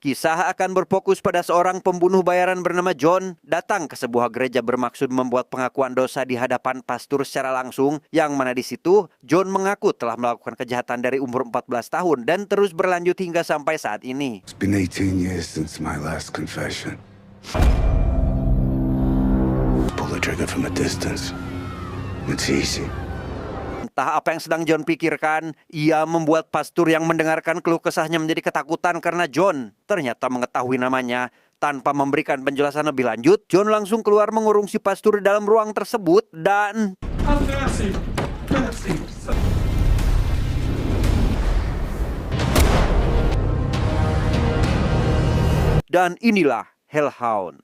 Kisah akan berfokus pada seorang pembunuh bayaran bernama John datang ke sebuah gereja bermaksud membuat pengakuan dosa di hadapan pastor secara langsung, yang mana di situ John mengaku telah melakukan kejahatan dari umur 14 tahun dan terus berlanjut hingga sampai saat ini. It's been 18 years since my last confession. Pull the trigger from a distance. It's easy. Entah apa yang sedang John pikirkan, ia membuat pastor yang mendengarkan keluh kesahnya menjadi ketakutan karena John ternyata mengetahui namanya. Tanpa memberikan penjelasan lebih lanjut, John langsung keluar mengurung si pastor di dalam ruang tersebut dan... Dan inilah Hellhound.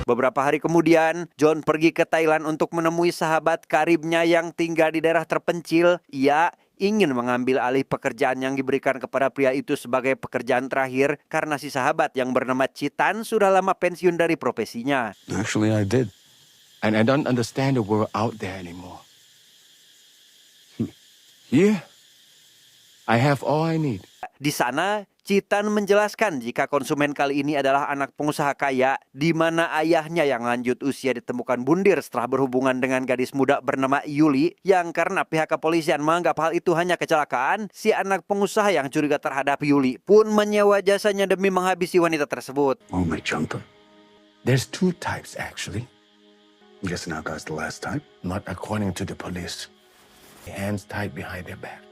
Beberapa hari kemudian, John pergi ke Thailand untuk menemui sahabat karibnya yang tinggal di daerah terpencil. Ia ingin mengambil alih pekerjaan yang diberikan kepada pria itu sebagai pekerjaan terakhir karena si sahabat yang bernama Citan sudah lama pensiun dari profesinya. Actually, I did. And I don't understand the world out there anymore. Yeah. I have all I need. Di sana, Citan menjelaskan jika konsumen kali ini adalah anak pengusaha kaya, di mana ayahnya yang lanjut usia ditemukan bundir setelah berhubungan dengan gadis muda bernama Yuli, yang karena pihak kepolisian menganggap hal itu hanya kecelakaan, si anak pengusaha yang curiga terhadap Yuli pun menyewa jasanya demi menghabisi wanita tersebut. Oh, my jumper. There's two types, actually. Guess now guy's the last type. Not according to the police. Hands tied behind their back.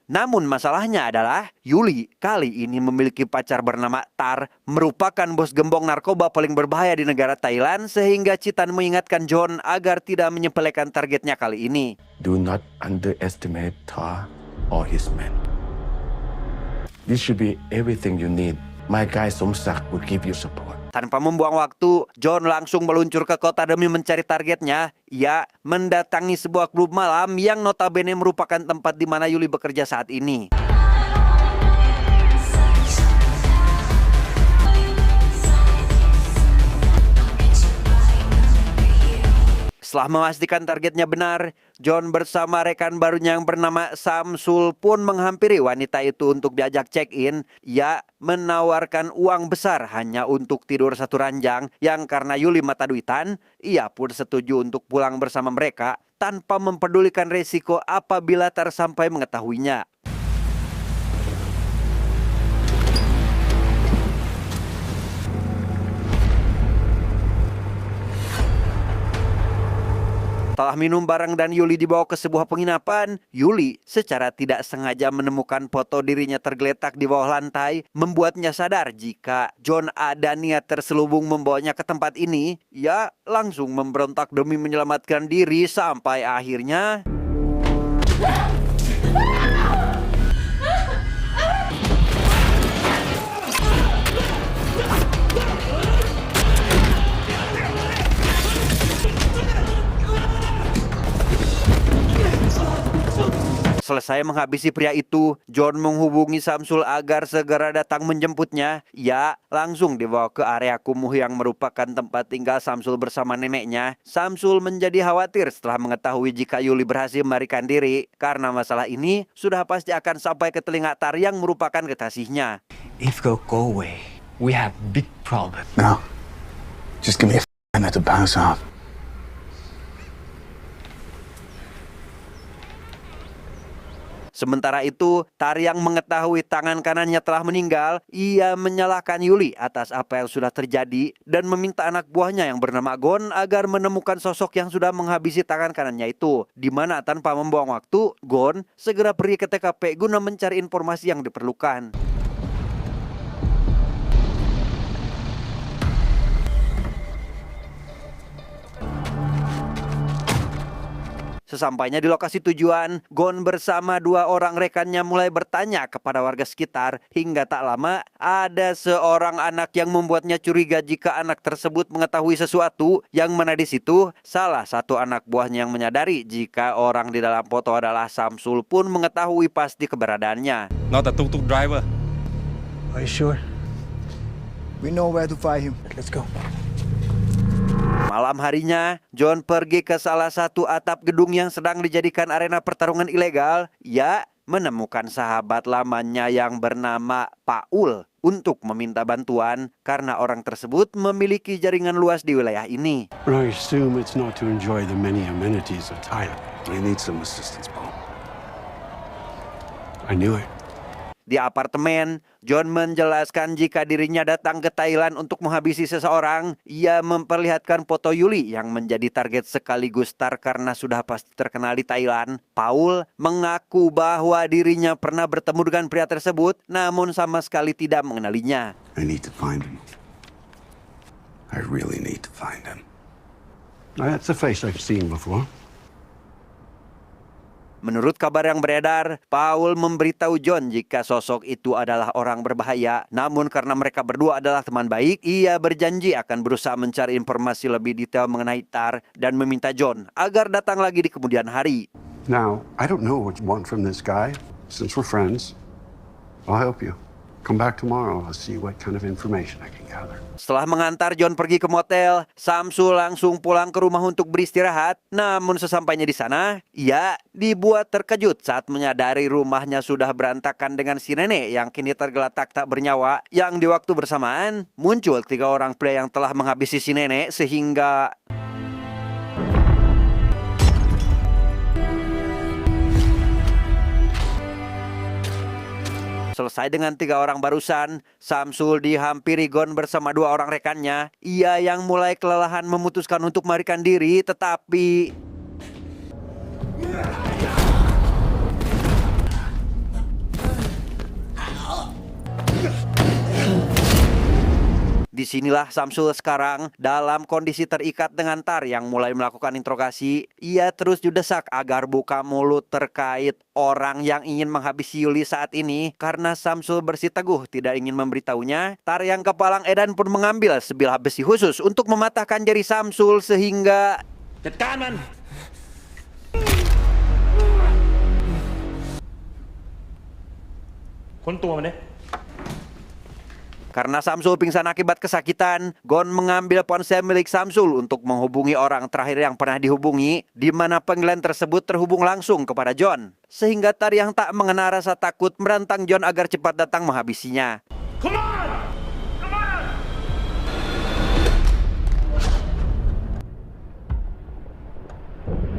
Namun masalahnya adalah Yuli kali ini memiliki pacar bernama Tar, merupakan bos gembong narkoba paling berbahaya di negara Thailand, sehingga Citan mengingatkan John agar tidak menyepelekan targetnya kali ini. Do not underestimate Tar or his men. This should be everything you need. My guy Somsak will give you support. Tanpa membuang waktu, John langsung meluncur ke kota demi mencari targetnya. Ia mendatangi sebuah klub malam yang notabene merupakan tempat di mana Yuli bekerja saat ini. Setelah memastikan targetnya benar, John bersama rekan barunya yang bernama Samsul pun menghampiri wanita itu untuk diajak check-in. Ia menawarkan uang besar hanya untuk tidur satu ranjang, yang karena Yuli mata duitan, ia pun setuju untuk pulang bersama mereka tanpa mempedulikan resiko apabila Tar sampai mengetahuinya. Setelah minum barang dan Yuli dibawa ke sebuah penginapan, Yuli secara tidak sengaja menemukan foto dirinya tergeletak di bawah lantai, membuatnya sadar jika John ada niat terselubung membawanya ke tempat ini. Ia langsung memberontak demi menyelamatkan diri sampai akhirnya... Selesai menghabisi pria itu, John menghubungi Samsul agar segera datang menjemputnya. Ia langsung dibawa ke area kumuh yang merupakan tempat tinggal Samsul bersama neneknya. Samsul menjadi khawatir setelah mengetahui jika Yuli berhasil melarikan diri. Karena masalah ini sudah pasti akan sampai ke telinga Tar yang merupakan kekasihnya. If you go away, we have big problem. No. Just give me a minute to bounce off. Sementara itu, Tar yang mengetahui tangan kanannya telah meninggal, ia menyalahkan Yuli atas apa yang sudah terjadi dan meminta anak buahnya yang bernama Gon agar menemukan sosok yang sudah menghabisi tangan kanannya itu. Di mana tanpa membuang waktu, Gon segera pergi ke TKP guna mencari informasi yang diperlukan. Sesampainya di lokasi tujuan, Gon bersama dua orang rekannya mulai bertanya kepada warga sekitar. Hingga tak lama, ada seorang anak yang membuatnya curiga jika anak tersebut mengetahui sesuatu, yang mana di situ salah satu anak buahnya yang menyadari jika orang di dalam foto adalah Samsul pun mengetahui pasti keberadaannya. Not a tuk-tuk driver. Are you sure? We know where to find him. Let's go. Malam harinya, John pergi ke salah satu atap gedung yang sedang dijadikan arena pertarungan ilegal. Ia menemukan sahabat lamanya yang bernama Paul untuk meminta bantuan karena orang tersebut memiliki jaringan luas di wilayah ini. But I assume it's not to enjoy the many amenities of Thailand. You need some assistance, Paul. I knew it. Di apartemen, John menjelaskan jika dirinya datang ke Thailand untuk menghabisi seseorang. Ia memperlihatkan foto Yuli yang menjadi target sekaligus Tar karena sudah pasti terkenal di Thailand. Paul mengaku bahwa dirinya pernah bertemu dengan pria tersebut, namun sama sekali tidak mengenalinya. I need to find him. I really need to find him. That's a face I've seen before. Menurut kabar yang beredar, Paul memberitahu John jika sosok itu adalah orang berbahaya. Namun karena mereka berdua adalah teman baik, ia berjanji akan berusaha mencari informasi lebih detail mengenai Tar dan meminta John agar datang lagi di kemudian hari. Now, I don't know what you want from this guy. Since we're friends, I'll help you. Come back tomorrow. I'll see what kind of information I can gather. Setelah mengantar John pergi ke motel, Samsul langsung pulang ke rumah untuk beristirahat. Namun sesampainya di sana, ia dibuat terkejut saat menyadari rumahnya sudah berantakan dengan si nenek yang kini tergeletak tak bernyawa. Yang di waktu bersamaan, muncul 3 orang pria yang telah menghabisi si nenek sehingga... Selesai dengan 3 orang barusan, Samsul dihampiri Gon bersama 2 orang rekannya. Ia yang mulai kelelahan memutuskan untuk melarikan diri, tetapi... Disinilah Samsul sekarang dalam kondisi terikat dengan Tar yang mulai melakukan interogasi. Ia terus didesak agar buka mulut terkait orang yang ingin menghabisi Yuli saat ini. Karena Samsul bersiteguh tidak ingin memberitahunya, Tar yang kepalang edan pun mengambil sebilah besi khusus untuk mematahkan jari Samsul sehingga... Tekan man! Kuntu man. Karena Samsul pingsan akibat kesakitan, Gon mengambil ponsel milik Samsul untuk menghubungi orang terakhir yang pernah dihubungi, di mana panggilan tersebut terhubung langsung kepada John. Sehingga Tar yang tak mengenal rasa takut merantang John agar cepat datang menghabisinya. Come on! Come on!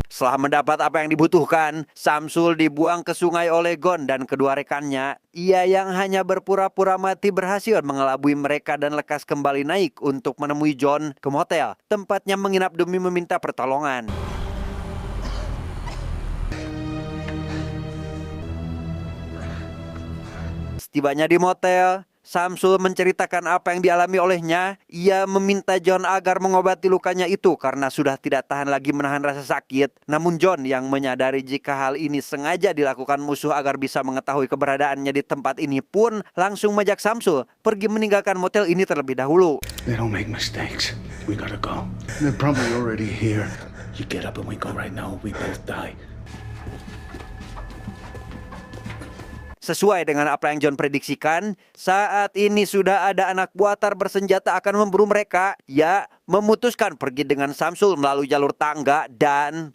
Setelah mendapat apa yang dibutuhkan, Samsul dibuang ke sungai oleh Gon dan kedua rekannya. Ia yang hanya berpura-pura mati berhasil mengelabui mereka dan lekas kembali naik untuk menemui John ke motel, tempatnya menginap demi meminta pertolongan. Setibanya di motel, Samsul menceritakan apa yang dialami olehnya. Ia meminta John agar mengobati lukanya itu karena sudah tidak tahan lagi menahan rasa sakit. Namun John yang menyadari jika hal ini sengaja dilakukan musuh agar bisa mengetahui keberadaannya di tempat ini pun langsung mengajak Samsul pergi meninggalkan motel ini terlebih dahulu. They don't make mistakes. We gotta go. They're probably already here. You get up and we go right now. We both die. Sesuai dengan apa yang John prediksikan, saat ini sudah ada anak buah Tar bersenjata akan memburu mereka. Ia memutuskan pergi dengan Samsul melalui jalur tangga dan...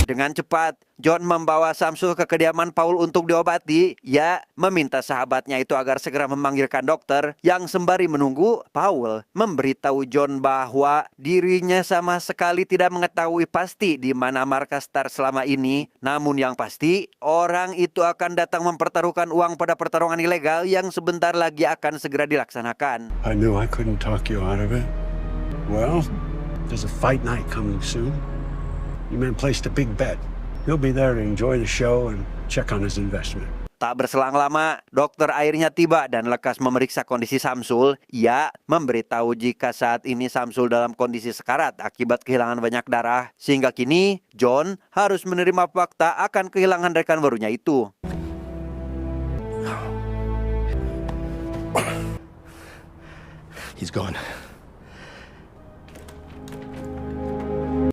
Dengan cepat, John membawa Samsul ke kediaman Paul untuk diobati. Ia meminta sahabatnya itu agar segera memanggilkan dokter. Yang sembari menunggu, Paul memberitahu John bahwa dirinya sama sekali tidak mengetahui pasti di mana markas Tar selama ini. Namun yang pasti, orang itu akan datang mempertaruhkan uang pada pertarungan ilegal yang sebentar lagi akan segera dilaksanakan. I knew I couldn't talk you out of it. Well, there's a fight night coming soon. You man placed a big bet. He'll be there to enjoy the show and check on his investment. Tak berselang lama, dokter akhirnya tiba dan lekas memeriksa kondisi Samsul. Ia memberitahu jika saat ini Samsul dalam kondisi sekarat akibat kehilangan banyak darah. Sehingga kini, John harus menerima fakta akan kehilangan rekan barunya itu. He's gone.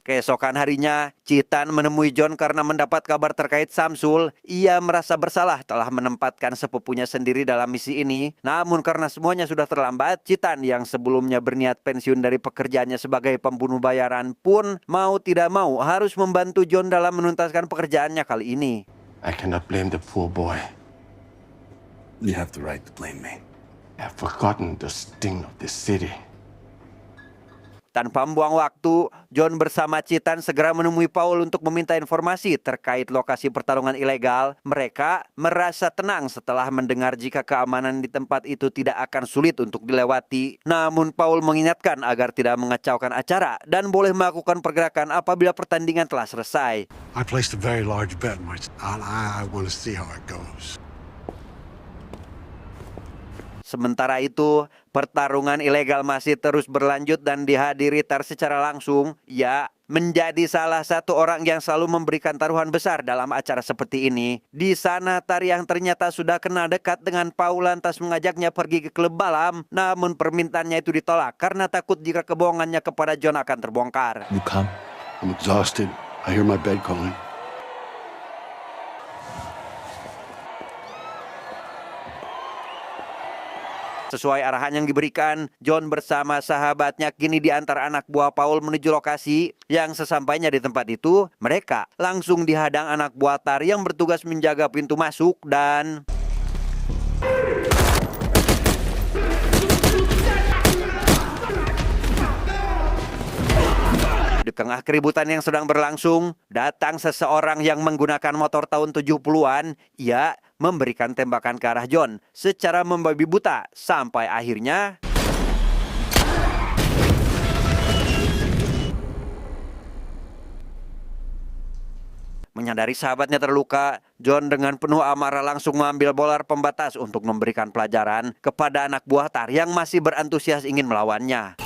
Keesokan harinya, Citan menemui John karena mendapat kabar terkait Samsul. Ia merasa bersalah telah menempatkan sepupunya sendiri dalam misi ini. Namun karena semuanya sudah terlambat, Citan yang sebelumnya berniat pensiun dari pekerjaannya sebagai pembunuh bayaran pun mau tidak mau harus membantu John dalam menuntaskan pekerjaannya kali ini. I cannot blame the poor boy. You have the right to blame me. I have forgotten the sting of this city. Tanpa membuang waktu, John bersama Citan segera menemui Paul untuk meminta informasi terkait lokasi pertarungan ilegal. Mereka merasa tenang setelah mendengar jika keamanan di tempat itu tidak akan sulit untuk dilewati. Namun Paul mengingatkan agar tidak mengacaukan acara dan boleh melakukan pergerakan apabila pertandingan telah selesai. I placed a very large bet, and I want to see how it goes. Sementara itu, pertarungan ilegal masih terus berlanjut dan dihadiri Tar secara langsung. Ia menjadi salah satu orang yang selalu memberikan taruhan besar dalam acara seperti ini. Di sana Tar yang ternyata sudah kenal dekat dengan Paul lantas mengajaknya pergi ke klub malam. Namun permintaannya itu ditolak karena takut jika kebohongannya kepada John akan terbongkar. You come? I'm exhausted. I hear my bed calling. Sesuai arahan yang diberikan, John bersama sahabatnya kini diantar anak buah Paul menuju lokasi. Yang sesampainya di tempat itu, mereka langsung dihadang anak buah Tar yang bertugas menjaga pintu masuk dan... Di tengah keributan yang sedang berlangsung, datang seseorang yang menggunakan motor tahun 70-an. Ia memberikan tembakan ke arah John secara membabi buta sampai akhirnya menyadari sahabatnya terluka. John dengan penuh amarah langsung mengambil bolar pembatas untuk memberikan pelajaran kepada anak buah Tar yang masih berantusias ingin melawannya.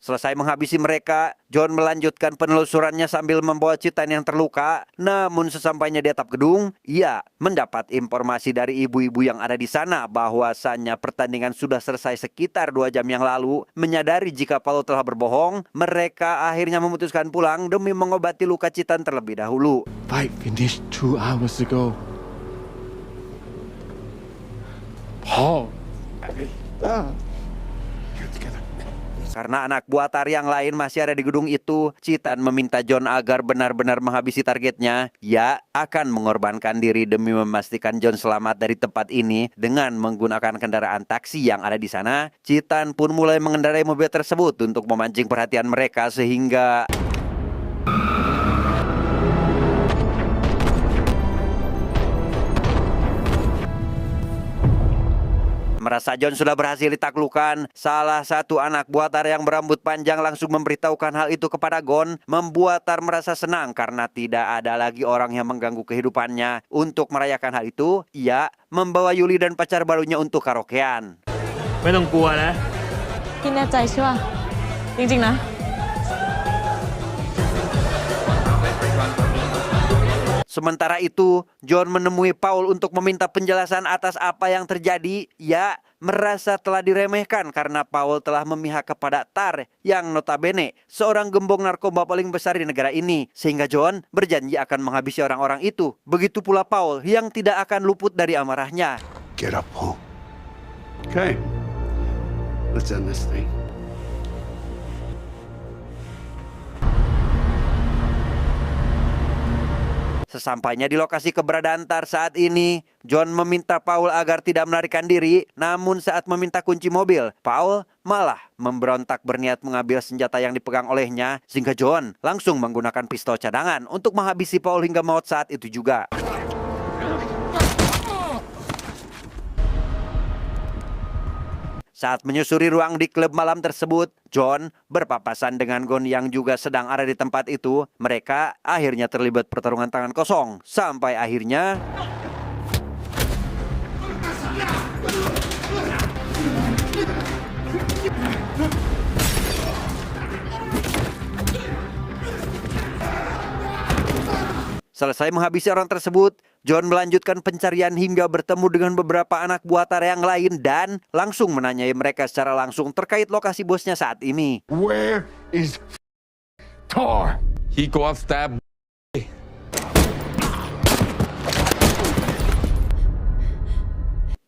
Selesai menghabisi mereka, John melanjutkan penelusurannya sambil membawa Citan yang terluka. Namun sesampainya di atap gedung, ia mendapat informasi dari ibu-ibu yang ada di sana bahwasannya pertandingan sudah selesai sekitar 2 jam yang lalu. Menyadari jika Paul telah berbohong, mereka akhirnya memutuskan pulang demi mengobati luka Citan terlebih dahulu. Fight finished 2 hours ago. Paul. Karena anak buah Tar yang lain masih ada di gedung itu, Citan meminta John agar benar-benar menghabisi targetnya. Ia akan mengorbankan diri demi memastikan John selamat dari tempat ini dengan menggunakan kendaraan taksi yang ada di sana. Citan pun mulai mengendarai mobil tersebut untuk memancing perhatian mereka sehingga... Merasa John sudah berhasil ditaklukkan, salah satu anak buah Tar yang berambut panjang langsung memberitahukan hal itu kepada Gon, membuat Tar merasa senang karena tidak ada lagi orang yang mengganggu kehidupannya. Untuk merayakan hal itu, ia membawa Yuli dan pacar barunya untuk karaokean. ไม่ต้องกลัวนะ พี่แน่ใจใช่ป่ะจริงๆนะ Sementara itu, John menemui Paul untuk meminta penjelasan atas apa yang terjadi. Ia merasa telah diremehkan karena Paul telah memihak kepada Tar yang notabene seorang gembong narkoba paling besar di negara ini. Sehingga John berjanji akan menghabisi orang-orang itu. Begitu pula Paul yang tidak akan luput dari amarahnya. Get up, Paul. Okay. Let's end this thing. Sesampainya di lokasi keberadaan Tar saat ini, John meminta Paul agar tidak melarikan diri. Namun saat meminta kunci mobil, Paul malah memberontak berniat mengambil senjata yang dipegang olehnya. Sehingga John langsung menggunakan pistol cadangan untuk menghabisi Paul hingga maut saat itu juga. Saat menyusuri ruang di klub malam tersebut, John berpapasan dengan Gon yang juga sedang ada di tempat itu. Mereka akhirnya terlibat pertarungan tangan kosong. Sampai akhirnya... Selesai menghabisi orang tersebut, John melanjutkan pencarian hingga bertemu dengan beberapa anak buah Tara yang lain dan langsung menanyai mereka secara langsung terkait lokasi bosnya saat ini. Where is Tar? He go up stab.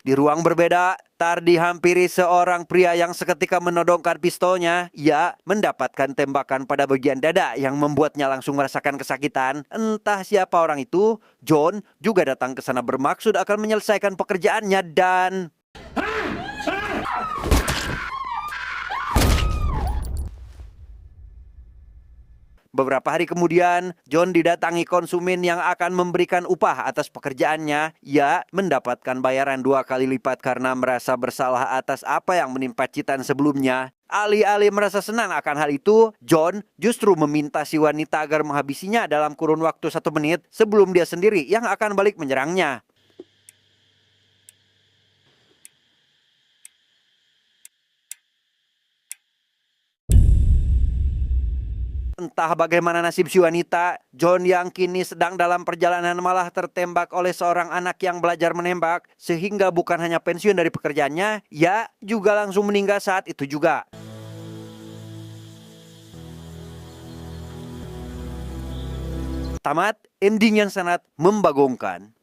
Di ruang berbeda, Tar dihampiri seorang pria yang seketika menodongkan pistolnya. Ia mendapatkan tembakan pada bagian dada yang membuatnya langsung merasakan kesakitan. Entah siapa orang itu, John juga datang ke sana bermaksud akan menyelesaikan pekerjaannya dan... Beberapa hari kemudian, John didatangi konsumen yang akan memberikan upah atas pekerjaannya. Ia mendapatkan bayaran 2 kali lipat karena merasa bersalah atas apa yang menimpa Citan sebelumnya. Alih-alih merasa senang akan hal itu, John justru meminta si wanita agar menghabisinya dalam kurun waktu 1 menit sebelum dia sendiri yang akan balik menyerangnya. Entah bagaimana nasib si wanita, John yang kini sedang dalam perjalanan malah tertembak oleh seorang anak yang belajar menembak, sehingga bukan hanya pensiun dari pekerjaannya, ia juga langsung meninggal saat itu juga. Tamat, ending yang sangat membagongkan.